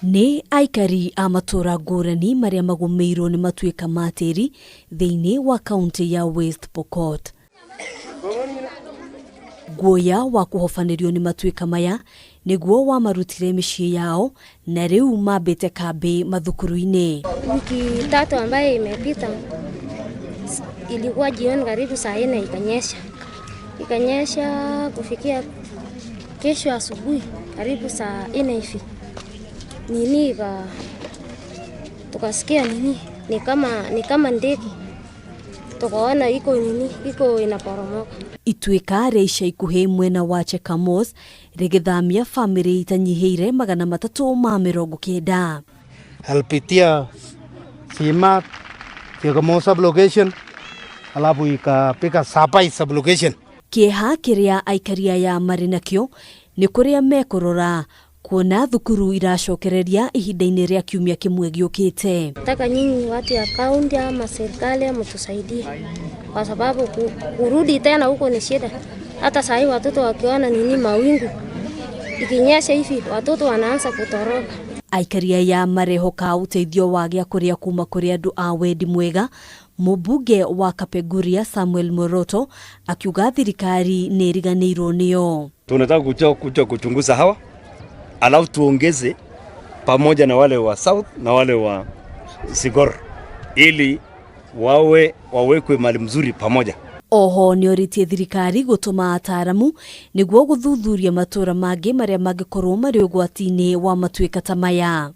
Ni Aikari a matuura ngurani maria magumeirwo ni matuika matiri thiini wa kaunti ya West Pokot. Guoya wa kuhofanirio ni matuika maya niguo wa marutire micii yao na riu mambite kambi mathukuru-ini. Wiki tatu ambaye imepita ilikuwa jioni karibu saa 4 ikanyesha kufikia kesho asubuhi karibu saa 4 hivi. Tukasikia ni kama ndege. Tukaona iko inaporomoka. Ituika reisha ikuhe mwena wa Chekamos regithamia family itanyiheire 390. Alipitia Sima Chekamos sublocation alafu ikapika Sapai sublocation. Kieha kiria aikaria ya marinakio ni kuria mekorora kuona thukuru iracokereria ihinda-ini ria kiumia kimwe giukite. Nataka nyinyi watu ya kaunti ama serikali mtusaidie kwa sababu kurudi tena huko ni shida. Hata sasa watoto wakiona mawingu ikinyesha hivi watoto wanaanza kutoroka. Aikaria ya marehoka uteithio wa gia kuria kuma kuria andu a wendi mwega. Mubunge wa Kapeguria Samuel Moroto akiuga thirikari ni iriganirwo niyo. Tunataka kuja kuchunguza hawa alafu tuongeze pamoja na wale wa South na wale wa Sigor ili wawekwe mali mzuri pamoja. Oho nioritie thirikari gutuma ataramu niguo guthuthuria matuura mangi maria mangikorwo mari ugwati-ini wa matuika ta maya.